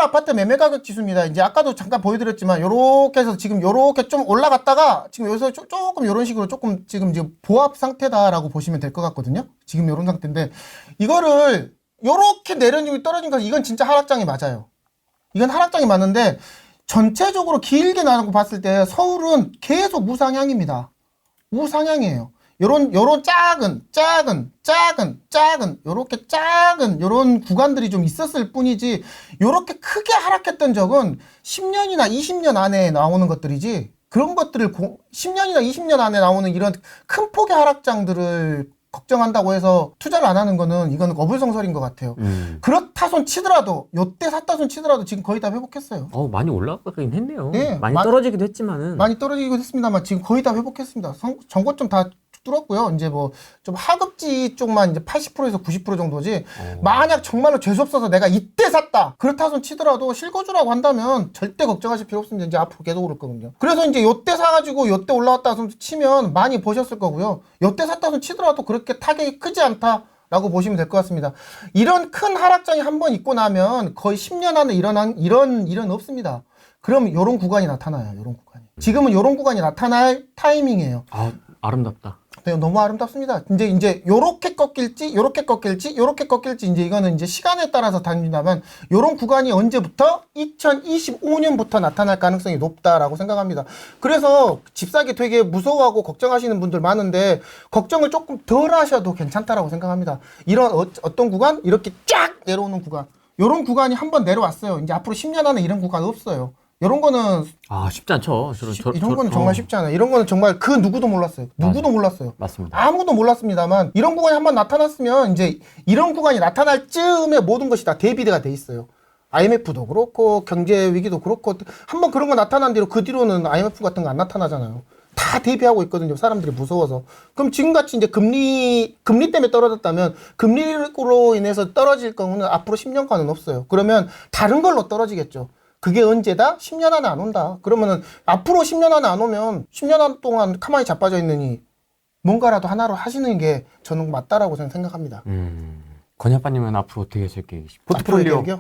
서울 아파트 매매 가격 지수입니다. 이제 아까도 잠깐 보여드렸지만 요렇게 해서 지금 요렇게 좀 올라갔다가 지금 여기서 조금 요런 식으로 조금 지금 보합 상태다라고 보시면 될 것 같거든요. 지금 요런 상태인데 이거를 요렇게 내려주고 떨어진 건 이건 진짜 하락장이 맞아요. 이건 하락장이 맞는데 전체적으로 길게 나누고 봤을 때 서울은 계속 우상향입니다. 우상향이에요. 요런 작은 요렇게 작은 요런 구간들이 좀 있었을 뿐이지 요렇게 크게 하락했던 적은 10년이나 20년 안에 나오는 것들이지 그런 것들을 10년이나 20년 안에 나오는 이런 큰 폭의 하락장들을 걱정한다고 해서 투자를 안 하는 거는 이건 어불성설인 것 같아요. 그렇다 손 치더라도 요때 샀다 손 치더라도 지금 거의 다 회복했어요. 많이 올라가긴 했네요. 네, 많이 떨어지기도 했지만은. 많이 떨어지기도 했습니다만 지금 거의 다 회복했습니다. 정고점 다 뚫었고요. 이제 뭐 좀 하급지 쪽만 이제 80%에서 90% 정도지. 만약 정말로 재수 없어서 내가 이때 샀다. 그렇다 손 치더라도 실거주라고 한다면 절대 걱정하실 필요 없습니다. 이제 앞으로 계속 오를 거거든요. 그래서 이제 요때 사가지고 요때 올라왔다 손 치면 많이 보셨을 거고요. 요때 샀다 손 치더라도 그렇게 타격이 크지 않다. 라고 보시면 될 것 같습니다. 이런 큰 하락장이 한 번 있고 나면 거의 10년 안에 일어난 이런 일은 없습니다. 그럼 요런 구간이 나타나요. 요런 구간이. 지금은 요런 구간이 나타날 타이밍이에요. 아름답다. 네, 너무 아름답습니다. 이제 요렇게 꺾일지, 요렇게 꺾일지, 요렇게 꺾일지, 이제 이거는 이제 시간에 따라서 다른다면, 요런 구간이 언제부터? 2025년부터 나타날 가능성이 높다라고 생각합니다. 그래서 집 사기 되게 무서워하고 걱정하시는 분들 많은데, 걱정을 조금 덜 하셔도 괜찮다라고 생각합니다. 이런 어떤 구간? 이렇게 쫙 내려오는 구간. 요런 구간이 한번 내려왔어요. 이제 앞으로 10년 안에 이런 구간 없어요. 이런 거는 쉽지 않죠. 이런 거는 정말 쉽지 않아요. 이런 거는 정말 그 누구도 몰랐어요. 누구도 몰랐어요. 맞습니다. 아무도 몰랐습니다만 이런 구간이 한번 나타났으면 이제 이런 구간이 나타날 즈음에 모든 것이 다 대비가 돼 있어요. IMF도 그렇고 경제 위기도 그렇고 한번 그런 거 나타난 뒤로 그 뒤로는 IMF 같은 거 안 나타나잖아요. 다 대비하고 있거든요. 사람들이 무서워서. 그럼 지금같이 이제 금리 때문에 떨어졌다면 금리로 인해서 떨어질 경우는 앞으로 10년간은 없어요. 그러면 다른 걸로 떨어지겠죠. 그게 언제다? 10년 안에 안 온다. 그러면은 앞으로 10년 안에 안 오면 10년 안 동안 가만히 자빠져 있느니 뭔가라도 하나로 하시는 게 저는 맞다라고 저는 생각합니다. 권 아빠님은 앞으로 어떻게 하실 계획이십니까?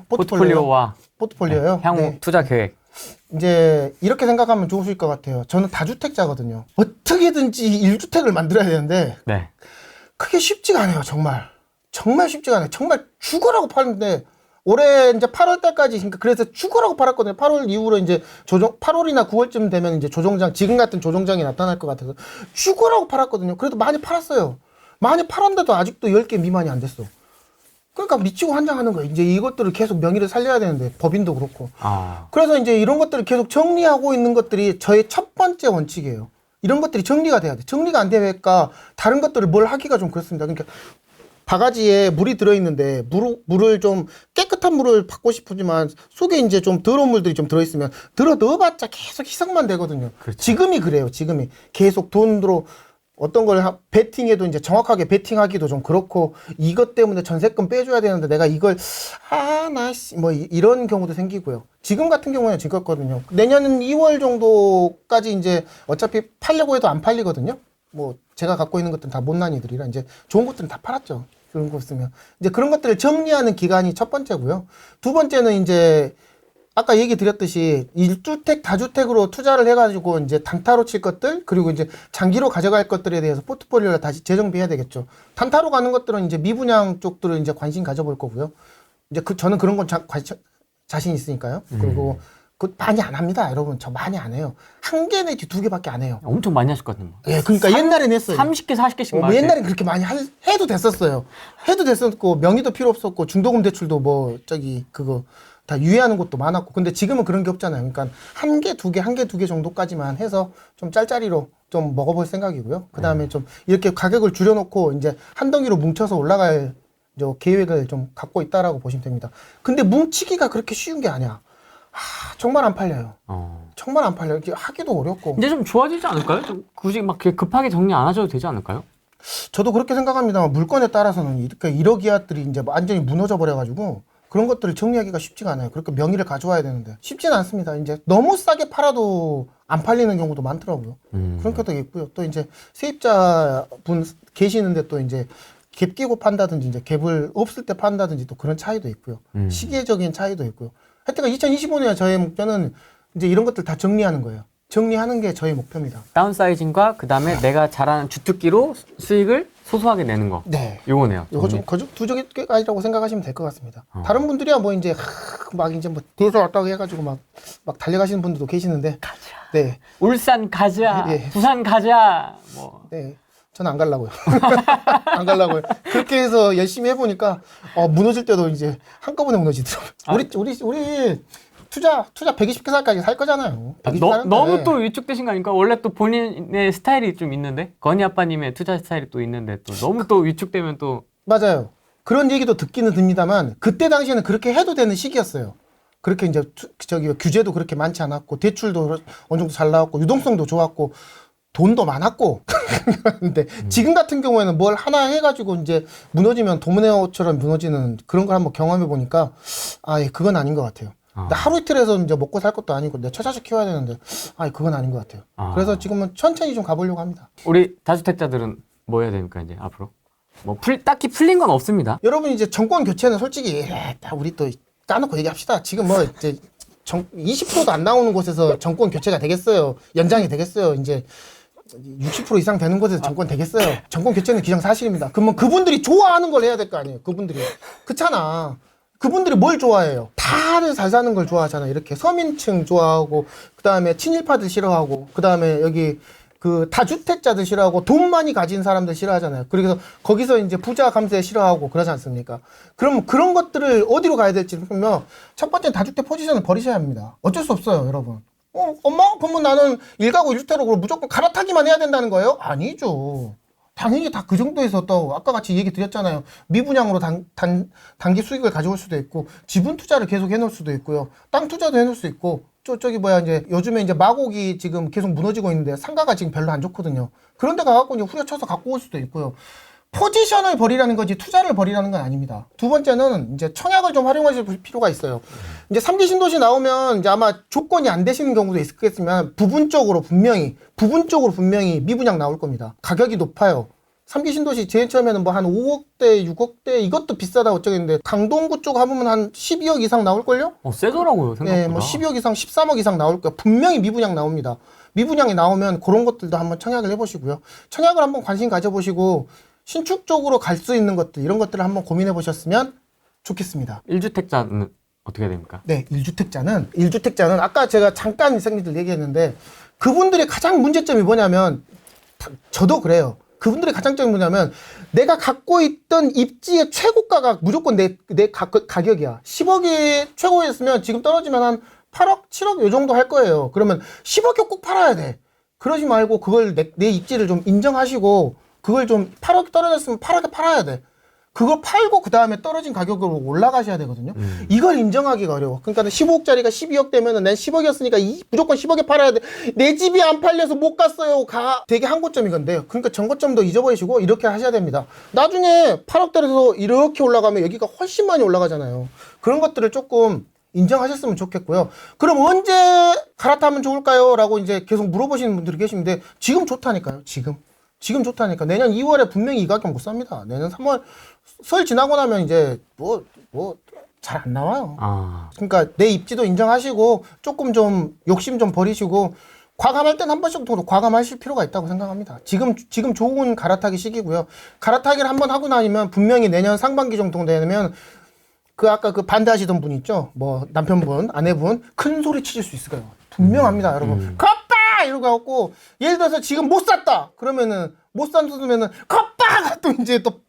포트폴리오와 포트폴리오요? 네, 향후 투자 계획. 이제 이렇게 생각하면 좋으실 것 같아요. 저는 다주택자거든요. 어떻게든지 1주택을 만들어야 되는데 네. 그게 쉽지가 않아요. 정말 쉽지가 않아요. 정말 죽으라고 파는데 올해 이제 8월 달까지 그래서 죽으라고 팔았거든요. 8월 이후로 이제 8월이나 9월쯤 되면 이제 조정장, 지금 같은 조정장이 나타날 것 같아서 죽으라고 팔았거든요. 그래도 많이 팔았어요. 많이 팔았는데도 아직도 10개 미만이 안 됐어. 그러니까 미치고 환장하는 거예요. 이제 이것들을 계속 명의를 살려야 되는데 법인도 그렇고. 그래서 이제 이런 것들을 계속 정리하고 있는 것들이 저의 첫 번째 원칙이에요. 이런 것들이 정리가 돼야 돼. 정리가 안 되니까 다른 것들을 뭘 하기가 좀 그렇습니다. 그러니까 바가지에 물이 들어있는데 물을 좀 깨끗한 물을 받고 싶지만 속에 이제 좀 더러운 물들이 좀 들어있으면 넣어봤자 계속 희석만 되거든요. 그렇죠. 지금이 그래요. 지금이 계속 돈으로 어떤 걸 베팅해도 이제 정확하게 베팅하기도 좀 그렇고 이것 때문에 전세금 빼줘야 되는데 내가 이걸 뭐 이런 경우도 생기고요. 지금 같은 경우는 즐겁거든요. 내년 2월 정도까지 이제 어차피 팔려고 해도 안 팔리거든요. 뭐 제가 갖고 있는 것들은 다 못난이들이라 이제 좋은 것들은 다 팔았죠. 그런 거 쓰면 이제 그런 것들을 정리하는 기간이 첫 번째고요. 두 번째는 이제 아까 얘기 드렸듯이 1주택, 다주택으로 투자를 해가지고 이제 단타로 칠 것들, 그리고 이제 장기로 가져갈 것들에 대해서 포트폴리오를 다시 재정비해야 되겠죠. 단타로 가는 것들은 이제 미분양 쪽들을 이제 관심 가져볼 거고요. 이제 저는 그런 건 자신 있으니까요. 그리고 많이 안 합니다, 여러분. 저 많이 안 해요. 한 개 내지 두 개밖에 안 해요. 엄청 많이 하실 것 같은데. 예, 그러니까 옛날엔 했어요. 30개, 40개씩 옛날엔 그렇게 많이 해도 됐었어요. 해도 됐었고, 명의도 필요 없었고, 중도금 대출도 그거 다 유예하는 것도 많았고. 근데 지금은 그런 게 없잖아요. 그러니까 한 개, 두 개 정도까지만 해서 좀 짤짤이로 좀 먹어볼 생각이고요. 그 다음에 좀 이렇게 가격을 줄여놓고 이제 한 덩이로 뭉쳐서 올라갈 계획을 좀 갖고 있다라고 보시면 됩니다. 근데 뭉치기가 그렇게 쉬운 게 아니야. 정말 안 팔려요. 정말 안 팔려요. 하기도 어렵고. 이제 좀 좋아지지 않을까요? 좀 굳이 막 급하게 정리 안 하셔도 되지 않을까요? 저도 그렇게 생각합니다만 물건에 따라서는 이렇게 1억 이하들이 이제 완전히 무너져 버려가지고 그런 것들을 정리하기가 쉽지가 않아요. 그러니까 명의를 가져와야 되는데 쉽지는 않습니다. 이제 너무 싸게 팔아도 안 팔리는 경우도 많더라고요. 그런 것도 있고요. 또 이제 세입자 분 계시는데 또 이제 갭 끼고 판다든지 이제 갭을 없을 때 판다든지 또 그런 차이도 있고요. 시기적인 차이도 있고요. 하여튼 2025년에 저의 목표는 이제 이런 것들 다 정리하는 거예요. 정리하는 게 저의 목표입니다. 다운사이징과 그다음에 내가 잘하는 주특기로 수익을 소소하게 내는 거. 네. 요거네요. 요거 좀 두 개까지라고 생각하시면 될 것 같습니다. 다른 분들이야 뭐 이제 막 이제 뭐 뒤에서 왔다고 해가지고 막 달려가시는 분들도 계시는데. 가자. 네. 울산 가자. 네. 부산 가자. 뭐. 네. 저는 안 가려고요. 안 가려고요. 그렇게 해서 열심히 해보니까 무너질 때도 이제 한꺼번에 무너지더라고요. 우리 투자 120개사까지 살 거잖아요. 120 너무 또 위축되신 거 아닙니까? 원래 또 본인의 스타일이 좀 있는데 건희 아빠님의 투자 스타일이 또 있는데 또 너무 또 위축되면 또 맞아요. 그런 얘기도 듣기는 듭니다만 그때 당시에는 그렇게 해도 되는 시기였어요. 그렇게 이제 규제도 그렇게 많지 않았고 대출도 어느 정도 잘 나왔고 유동성도 좋았고 돈도 많았고 근데 지금 같은 경우에는 뭘 하나 해가지고 이제 무너지면 도미노처럼 무너지는 그런 걸 한번 경험해 보니까 그건 아닌 것 같아요. 하루 이틀 해서 이제 먹고 살 것도 아니고 내 처자식 키워야 되는데 그건 아닌 것 같아요. 그래서 지금은 천천히 좀 가보려고 합니다. 우리 다주택자들은 뭐 해야 됩니까 이제 앞으로? 뭐 딱히 풀린 건 없습니다. 여러분 이제 정권 교체는 솔직히 우리 또 까놓고 얘기합시다. 지금 뭐 이제 20%도 안 나오는 곳에서 정권 교체가 되겠어요. 연장이 되겠어요. 이제 60% 이상 되는 곳에서 정권 되겠어요. 정권 교체는 기정사실입니다. 그러면 그분들이 좋아하는 걸 해야 될 거 아니에요. 그분들이. 그렇잖아. 그분들이 뭘 좋아해요? 다들 잘 사는 걸 좋아하잖아. 이렇게 서민층 좋아하고, 그 다음에 친일파들 싫어하고, 그 다음에 여기 그 다주택자들 싫어하고, 돈 많이 가진 사람들 싫어하잖아요. 그래서 거기서 이제 부자 감세 싫어하고 그러지 않습니까? 그럼 그런 것들을 어디로 가야 될지 보면 첫 번째 다주택 포지션을 버리셔야 합니다. 어쩔 수 없어요, 여러분. 엄마? 그러면 나는 1가구 1주택으로 무조건 갈아타기만 해야 된다는 거예요? 아니죠. 당연히 다 그 정도에서 또 아까 같이 얘기 드렸잖아요. 미분양으로 단기 수익을 가져올 수도 있고 지분 투자를 계속 해놓을 수도 있고요. 땅 투자도 해놓을 수 있고 이제 요즘에 이제 마곡이 지금 계속 무너지고 있는데 상가가 지금 별로 안 좋거든요. 그런 데 가갖고 이제 후려쳐서 갖고 올 수도 있고요. 포지션을 버리라는 거지 투자를 버리라는 건 아닙니다. 두 번째는 이제 청약을 좀 활용하실 필요가 있어요. 이제 3기 신도시 나오면 이제 아마 조건이 안 되시는 경우도 있겠지만 부분적으로 분명히 미분양 나올 겁니다. 가격이 높아요. 3기 신도시 제일 처음에는 뭐 한 5억대, 6억대 이것도 비싸다 어쩌겠는데 강동구 쪽 하면 한 12억 이상 나올걸요? 세더라고요 생각보다. 네, 뭐 12억 이상, 13억 이상 나올 거예요. 분명히 미분양 나옵니다. 미분양이 나오면 그런 것들도 한번 청약을 해보시고요. 청약을 한번 관심 가져보시고 신축 쪽으로 갈 수 있는 것들 이런 것들을 한번 고민해 보셨으면 좋겠습니다. 1주택자는 어떻게 해야 됩니까? 네, 1주택자는 아까 제가 잠깐 선생님들 얘기했는데 그분들의 가장 문제점이 뭐냐면 저도 그래요. 그분들의 가장 점이 뭐냐면 내가 갖고 있던 입지의 최고가가 무조건 내 가격이야. 10억이 최고였으면 지금 떨어지면 한 8억, 7억 요 정도 할 거예요. 그러면 10억이 꼭 팔아야 돼. 그러지 말고 그걸 내 입지를 좀 인정하시고 그걸 좀 8억이 떨어졌으면 8억에 팔아야 돼. 그걸 팔고 그 다음에 떨어진 가격으로 올라가셔야 되거든요. 이걸 인정하기가 어려워. 그러니까 15억짜리가 12억 되면은 난 10억이었으니까 무조건 10억에 팔아야 돼. 내 집이 안 팔려서 못 갔어요. 되게 한고점이 건데요. 그러니까 전고점도 잊어버리시고 이렇게 하셔야 됩니다. 나중에 8억대에서 이렇게 올라가면 여기가 훨씬 많이 올라가잖아요. 그런 것들을 조금 인정하셨으면 좋겠고요. 그럼 언제 갈아타면 좋을까요? 라고 이제 계속 물어보시는 분들이 계시는데 지금 좋다니까요. 지금 좋다니까. 내년 2월에 분명히 이 가격 못 삽니다. 내년 3월 설 지나고 나면 이제 잘 안 나와요. 그러니까 내 입지도 인정하시고 조금 좀 욕심 좀 버리시고 과감할 땐 한 번씩 정도 과감하실 필요가 있다고 생각합니다. 지금 좋은 갈아타기 시기고요. 갈아타기를 한번 하고 나면 분명히 내년 상반기 정도 되면 아까 반대하시던 분 있죠? 뭐 남편분, 아내분 큰 소리 치실 수 있을 거예요. 분명합니다, 여러분. 컵빠! 이러고 갖고 예를 들어서 지금 못 샀다. 그러면은 못 샀으면은 컵빠가 또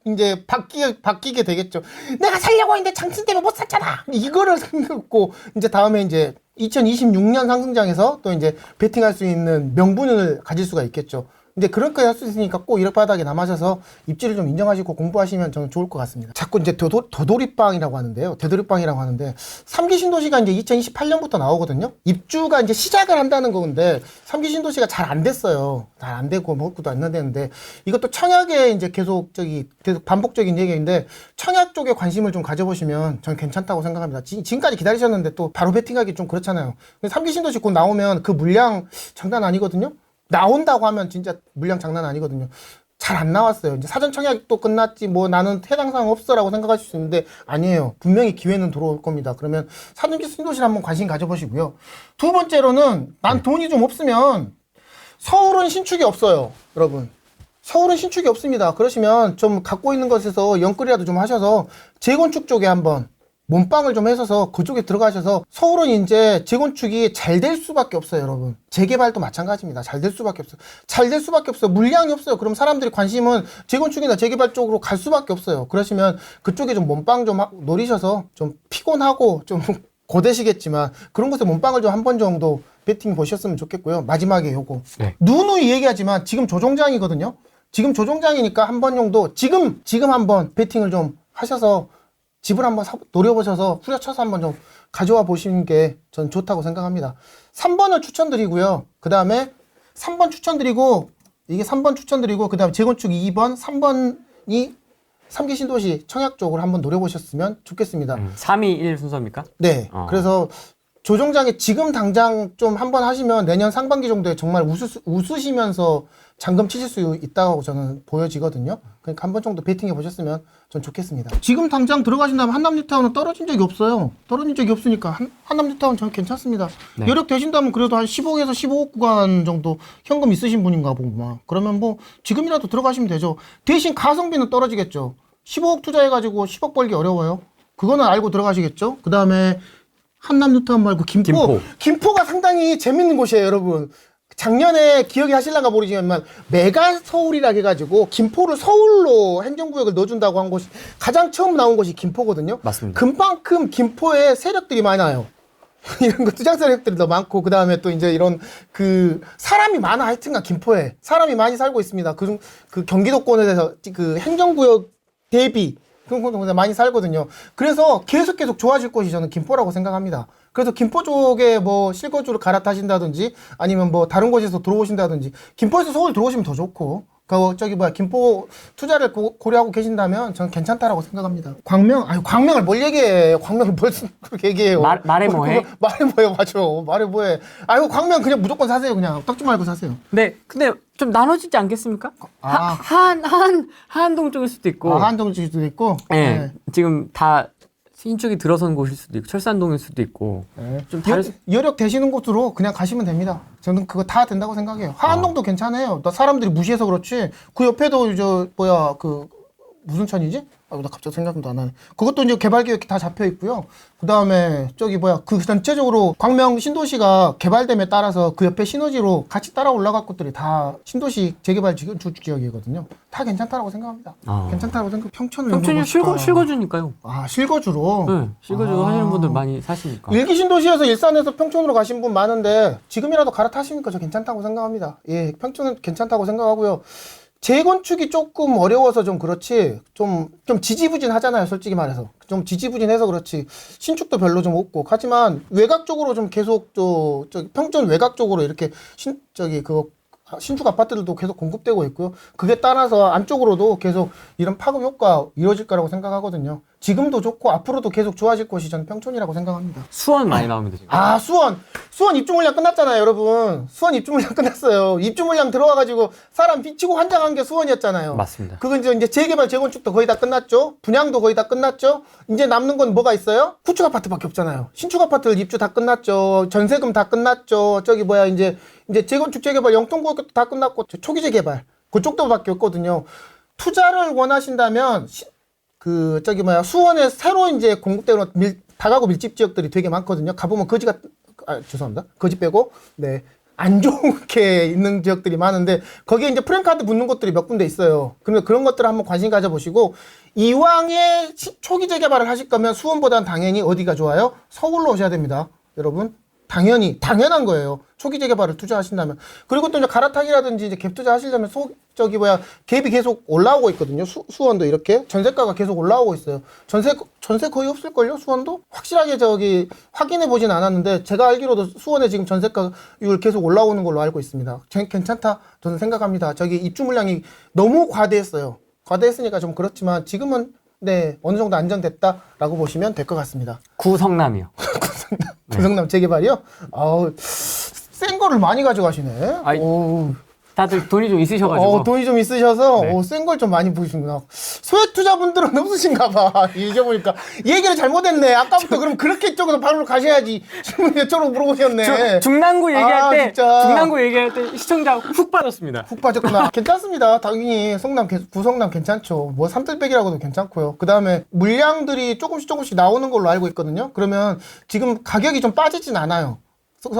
이제 바뀌게 되겠죠. 내가 살려고 했는데 장сын 때문에 못 샀잖아. 이거를 생각고 이제 다음에 이제 2026년 상승장에서 또 이제 베팅할 수 있는 명분을 가질 수가 있겠죠. 근데 그렇게 할 수 있으니까 꼭 이렇바닥에 남아셔서 입지를 좀 인정하시고 공부하시면 저는 좋을 것 같습니다. 자꾸 이제 도돌이빵이라고 하는데요. 되돌이빵이라고 하는데 3기 신도시가 이제 2028년부터 나오거든요. 입주가 이제 시작을 한다는 건데 3기 신도시가 잘 안 됐어요. 잘 안 되고 먹고도 안 되는데 이것도 청약에 이제 계속 반복적인 얘기인데 청약 쪽에 관심을 좀 가져보시면 저는 괜찮다고 생각합니다. 지금까지 기다리셨는데 또 바로 베팅하기 좀 그렇잖아요. 근데 3기 신도시 곧 나오면 그 물량 장난 아니거든요. 나온다고 하면 진짜 물량 장난 아니거든요. 잘 안 나왔어요. 이제 사전 청약도 끝났지 뭐 나는 해당 사항 없어라고 생각하실 수 있는데 아니에요. 분명히 기회는 들어올 겁니다. 그러면 사전기 신도시를 한번 관심 가져보시고요. 두 번째로는 난 돈이 좀 없으면 서울은 신축이 없어요. 여러분. 서울은 신축이 없습니다. 그러시면 좀 갖고 있는 것에서 연끌이라도 좀 하셔서 재건축 쪽에 한번 몸빵을 좀 해서 그쪽에 들어가셔서 서울은 이제 재건축이 잘 될 수밖에 없어요, 여러분. 재개발도 마찬가지입니다. 잘 될 수밖에 없어요. 잘 될 수밖에 없어요. 물량이 없어요. 그럼 사람들이 관심은 재건축이나 재개발 쪽으로 갈 수밖에 없어요. 그러시면 그쪽에 좀 몸빵 좀 노리셔서 좀 피곤하고 좀 고되시겠지만 그런 곳에 몸빵을 좀 한 번 정도 배팅 보셨으면 좋겠고요. 마지막에 요거. 네. 누누이 얘기하지만 지금 조정장이거든요. 지금 조정장이니까 한 번 정도 지금 한번 배팅을 좀 하셔서 집을 한번 노려보셔서 후려쳐서 한번 좀 가져와 보시는 게 전 좋다고 생각합니다. 3번을 추천드리고요. 그 다음에 3번 추천드리고 이게 3번 추천드리고 그 다음에 재건축 2번 3번이 3기 신도시 청약 쪽으로 한번 노려보셨으면 좋겠습니다. 321 순서입니까? 네. 그래서 조정장에 지금 당장 좀 한번 하시면 내년 상반기 정도에 정말 웃으시면서 잔금 치실 수 있다고 저는 보여지거든요. 그러니까 한 번 정도 베팅해 보셨으면 전 좋겠습니다. 지금 당장 들어가신다면 한남뉴타운은 떨어진 적이 없어요. 떨어진 적이 없으니까 한남뉴타운 저는 괜찮습니다. 네. 여력 되신다면 그래도 한 10억에서 15억 구간 정도 현금 있으신 분인가 보구만. 그러면 뭐 지금이라도 들어가시면 되죠. 대신 가성비는 떨어지겠죠. 15억 투자해가지고 10억 벌기 어려워요. 그거는 알고 들어가시겠죠. 그 다음에 한남뉴타운 말고 김포가 상당히 재밌는 곳이에요, 여러분. 작년에 기억이 하실랑가 모르지만 메가 서울이라 해가지고 김포를 서울로 행정구역을 넣어준다고 한 곳이 가장 처음 나온 곳이 김포거든요. 맞습니다. 그만큼 김포에 세력들이 많아요. 이런 거 투자 세력들이 더 많고 그 다음에 또 이제 이런 그 사람이 많아. 하여튼간 김포에 사람이 많이 살고 있습니다. 그 경기도권에서 그 행정구역 대비 그런 곳에 많이 살거든요. 그래서 계속 좋아질 곳이 저는 김포라고 생각합니다. 그래서 김포 쪽에 뭐 실거주를 갈아타신다든지 아니면 뭐 다른 곳에서 들어오신다든지 김포에서 서울 들어오시면 더 좋고 김포 투자를 고려하고 계신다면 저는 괜찮다라고 생각합니다. 광명을 뭘 얘기해. 광명을 뭘 그렇게 얘기해요. 말해 뭐해? 말해 뭐해. 맞아. 말해 뭐해. 광명 그냥 무조건 사세요. 그냥 떡지 말고 사세요. 네, 근데 좀 나눠지지 않겠습니까? 하안동 쪽일 수도 있고. 하안동 쪽일 수도 있고. 네, 네. 지금 다 신축이 들어선 곳일 수도 있고 철산동일 수도 있고. 네. 좀 다를 여력 되시는 곳으로 그냥 가시면 됩니다. 저는 그거 다 된다고 생각해요. 하안동도 괜찮아요. 나 사람들이 무시해서 그렇지. 그 옆에도 무슨 천이지? 나 갑자기 생각도 안 나네. 그것도 이제 개발 계획이 다 잡혀 있고요. 그 다음에 그 전체적으로 광명 신도시가 개발됨에 따라서 그 옆에 시너지로 같이 따라 올라갈 곳들이 다 신도시 재개발 지역이거든요. 다 괜찮다라고 생각합니다. 괜찮다라고 생각. 평촌이 실거주니까요. 실거주로. 네, 실거주 하시는 분들 많이 사시니까. 일기 신도시에서 일산에서 평촌으로 가신 분 많은데 지금이라도 갈아타시니까 저 괜찮다고 생각합니다. 예, 평촌은 괜찮다고 생각하고요. 재건축이 조금 어려워서 좀 그렇지, 좀 지지부진하잖아요, 솔직히 말해서. 좀 지지부진해서 그렇지, 신축도 별로 좀 없고, 하지만 외곽 쪽으로 좀 계속, 평촌 외곽 쪽으로 이렇게 신축 아파트들도 계속 공급되고 있고요. 그게 따라서 안쪽으로도 계속 이런 파급 효과 이루어질 거라고 생각하거든요. 지금도 좋고 앞으로도 계속 좋아질 곳이 저는 평촌이라고 생각합니다. 수원 많이 나옵니다, 지금. 수원 입주 물량 끝났잖아요, 여러분. 수원 입주 물량 끝났어요. 입주 물량 들어와가지고 사람 비치고 환장한 게 수원이었잖아요. 맞습니다. 그건 이제 재개발, 재건축도 거의 다 끝났죠. 분양도 거의 다 끝났죠. 이제 남는 건 뭐가 있어요? 구축 아파트밖에 없잖아요. 신축 아파트들 입주 다 끝났죠. 전세금 다 끝났죠. 이제 재건축, 재개발, 영통구역도 다 끝났고 초기 재개발 그쪽도밖에 없거든요. 투자를 원하신다면 수원에 새로 이제 공급되는 다가구 밀집 지역들이 되게 많거든요. 가보면 거지 빼고, 네. 안 좋게 있는 지역들이 많은데, 거기에 이제 프랜카드 붙는 곳들이 몇 군데 있어요. 그러면 그런 것들을 한번 관심 가져보시고, 이왕에 초기 재개발을 하실 거면 수원보다는 당연히 어디가 좋아요? 서울로 오셔야 됩니다. 여러분. 당연한 거예요. 초기 재개발을 투자하신다면. 그리고 또 이제 갈아타기라든지 이제 갭 투자 하시려면 갭이 계속 올라오고 있거든요. 수원도 이렇게. 전세가가 계속 올라오고 있어요. 전세 거의 없을걸요? 수원도? 확실하게 확인해 보진 않았는데, 제가 알기로도 수원에 지금 전세가율 계속 올라오는 걸로 알고 있습니다. 괜찮다. 저는 생각합니다. 입주 물량이 너무 과대했어요. 과대했으니까 좀 그렇지만, 지금은 네, 어느 정도 안정됐다라고 보시면 될 것 같습니다. 구성남이요. 구성남 재개발이요? 센 거를 많이 가져가시네. 다들 돈이 좀 있으셔가지고. 돈이 좀 있으셔서 네. 센 걸 좀 많이 보시는구나. 소액 투자분들은 없으신가 봐. 잊어보니까 얘기를 잘못했네. 아까부터 그럼 그렇게 쪽으로 바로 가셔야지. 지금 이쪽으로 물어보셨네. 중랑구 얘기할 때 진짜. 중랑구 얘기할 때 시청자 훅 빠졌습니다. 훅 빠졌구나. 괜찮습니다. 당연히 구성남 괜찮죠. 뭐 삼뜰백이라고도 괜찮고요. 그 다음에 물량들이 조금씩 나오는 걸로 알고 있거든요. 그러면 지금 가격이 좀 빠지진 않아요.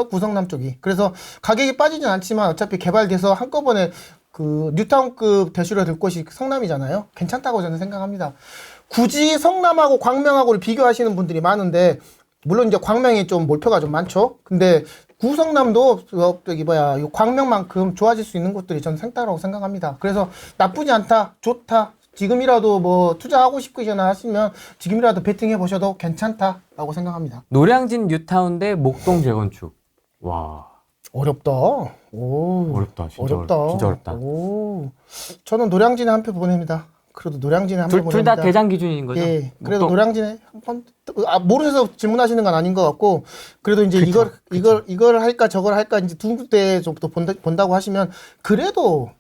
구성남 쪽이. 그래서 가격이 빠지진 않지만 어차피 개발돼서 한꺼번에 그 뉴타운급 대수로 들 곳이 성남이잖아요. 괜찮다고 저는 생각합니다. 굳이 성남하고 광명하고를 비교하시는 분들이 많은데 물론 이제 광명이 좀 몰표가 좀 많죠. 근데 구성남도 이 광명만큼 좋아질 수 있는 곳들이 저는 생다라고 생각합니다. 그래서 나쁘지 않다, 좋다. 지금이라도 뭐 투자하고 싶으시거나 하시면 지금이라도 베팅해 보셔도 괜찮다라고 생각합니다. 노량진 뉴타운 대 목동 재건축. 와. 어렵다. 오. 어렵다. 진짜 어렵다. 진짜 어렵다. 오. 저는 노량진에 한 표 보냅니다. 그래도 노량진에 한 표 보냅니다. 둘 다 대장 기준인 거죠? 예. 그래도 목동. 노량진에 한 번, 모르셔서 질문하시는 건 아닌 것 같고, 그래도 이제 이걸 할까 저걸 할까 이제 두 군데 정도 본다고 하시면, 그래도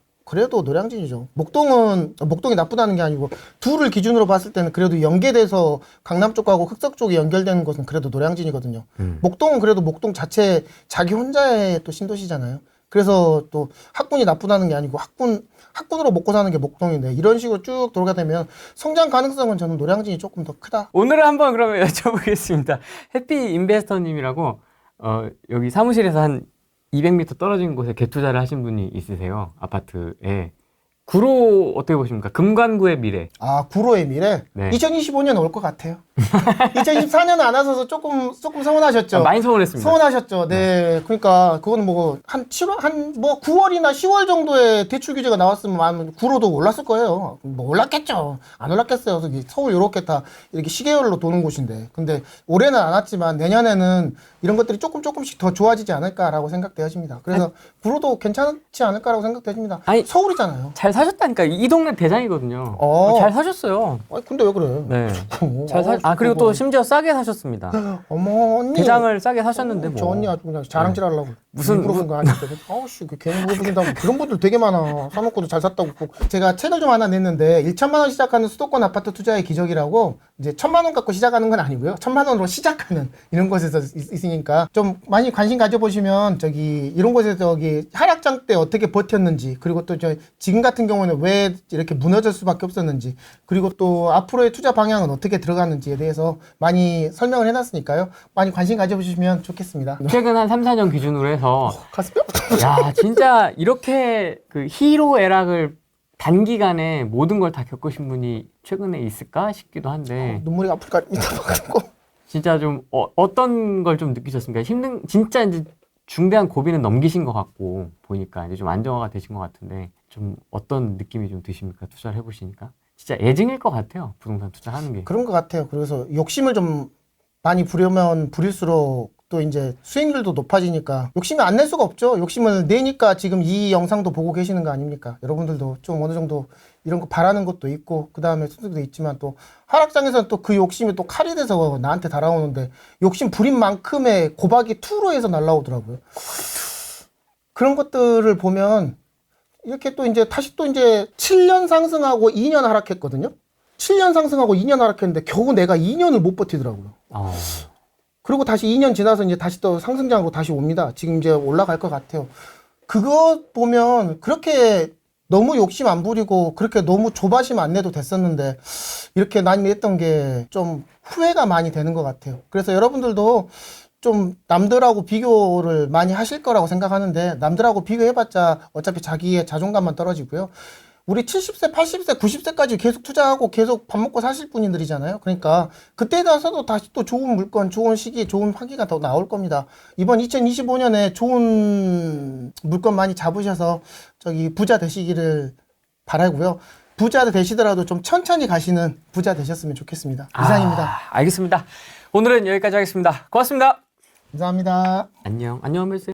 노량진이죠. 목동이 나쁘다는 게 아니고, 둘을 기준으로 봤을 때는 그래도 연계돼서 강남 쪽하고 흑석 쪽이 연결되는 곳은 그래도 노량진이거든요. 목동은 그래도 목동 자체 자기 혼자의 또 신도시잖아요. 그래서 또 학군이 나쁘다는 게 아니고 학군으로 먹고 사는 게 목동인데 이런 식으로 쭉 돌아가 되면 성장 가능성은 저는 노량진이 조금 더 크다. 오늘은 한번 그러면 여쭤보겠습니다. 해피 인베스터님이라고 여기 사무실에서 한 200m 떨어진 곳에 갭투자를 하신 분이 있으세요. 아파트에. 구로 어떻게 보십니까? 금관구의 미래. 아, 구로의 미래? 네. 2025년 올 것 같아요. 2024년 안 와서 조금 서운하셨죠? 많이 서운했습니다. 서운하셨죠. 네. 그러니까 그건 뭐 한 9월이나 10월 정도에 대출 규제가 나왔으면 구로도 올랐을 거예요. 뭐 올랐겠죠. 안 올랐겠어요. 그래서 서울 요렇게 다 이렇게 시계열로 도는 곳인데. 근데 올해는 안 왔지만 내년에는 이런 것들이 조금씩 더 좋아지지 않을까라고 생각되어집니다. 그래서 구로도 괜찮지 않을까라고 생각되어집니다. 아니, 서울이잖아요. 잘 사셨다니까. 이 동네 대장이거든요. 잘 사셨어요. 아니, 근데 왜 그래? 네. 그리고 또 심지어 싸게 사셨습니다. 어머, 언니. 대장을 싸게 사셨는데 뭐. 저 언니 아주 그냥 자랑질 하려고. 무슨 그런 거 아니었어. 아우씨, 괜히 물어보신다고. 그런 분들 되게 많아. 사놓고도 잘 샀다고. 제가 책을 좀 하나 냈는데, 1천만 원 시작하는 수도권 아파트 투자의 기적이라고, 이제 1,000만 원 갖고 시작하는 건 아니고요. 1,000만 원으로 시작하는 이런 곳에서 있으니까, 좀 많이 관심 가져보시면, 이런 곳에서 하락장 때 어떻게 버텼는지, 그리고 또 지금 같은 경우는 왜 이렇게 무너질 수밖에 없었는지, 그리고 또 앞으로의 투자 방향은 어떻게 들어가는지에 대해서 많이 설명을 해놨으니까요. 많이 관심 가져보시면 좋겠습니다. 최근 한 3, 4년 기준으로 해서 가슴 뼈 야, 진짜 이렇게 그 희로애락을 단기간에 모든 걸 다 겪으신 분이 최근에 있을까 싶기도 한데 눈물이 아플 것 같습니다. 진짜 좀 어떤 걸 좀 느끼셨습니까? 진짜 이제 중대한 고비는 넘기신 것 같고 보니까 이제 좀 안정화가 되신 것 같은데 좀 어떤 느낌이 좀 드십니까? 투자를 해보시니까 진짜 애증일 것 같아요. 부동산 투자하는 게. 그런 것 같아요. 그래서 욕심을 좀 많이 부리면 부릴수록 또 이제 수익률도 높아지니까 욕심이 안 낼 수가 없죠. 욕심을 내니까 지금 이 영상도 보고 계시는 거 아닙니까? 여러분들도 좀 어느 정도 이런 거 바라는 것도 있고 그 다음에 수익도 있지만 또 하락장에서는 또 그 욕심이 또 칼이 돼서 나한테 달아오는데 욕심 부린 만큼의 고박이 투로 해서 날라오더라고요. 그런 것들을 보면 이렇게 또 이제 다시 또 이제 7년 상승하고 2년 하락했거든요. 7년 상승하고 2년 하락했는데 겨우 내가 2년을 못 버티더라고요. 그리고 다시 2년 지나서 이제 다시 또 상승장으로 다시 옵니다. 지금 이제 올라갈 것 같아요. 그거 보면 그렇게 너무 욕심 안 부리고 그렇게 너무 조바심 안 내도 됐었는데 이렇게 많이 했던 게 좀 후회가 많이 되는 것 같아요. 그래서 여러분들도 좀 남들하고 비교를 많이 하실 거라고 생각하는데 남들하고 비교해봤자 어차피 자기의 자존감만 떨어지고요. 우리 70세, 80세, 90세까지 계속 투자하고 계속 밥 먹고 사실 분들이잖아요. 그러니까 그때에 따라서도 다시 또 좋은 물건, 좋은 시기, 좋은 화기가 더 나올 겁니다. 이번 2025년에 좋은 물건 많이 잡으셔서 부자 되시기를 바라고요. 부자 되시더라도 좀 천천히 가시는 부자 되셨으면 좋겠습니다. 이상입니다. 알겠습니다. 오늘은 여기까지 하겠습니다. 고맙습니다. 감사합니다. 안녕. 안녕, 벨스.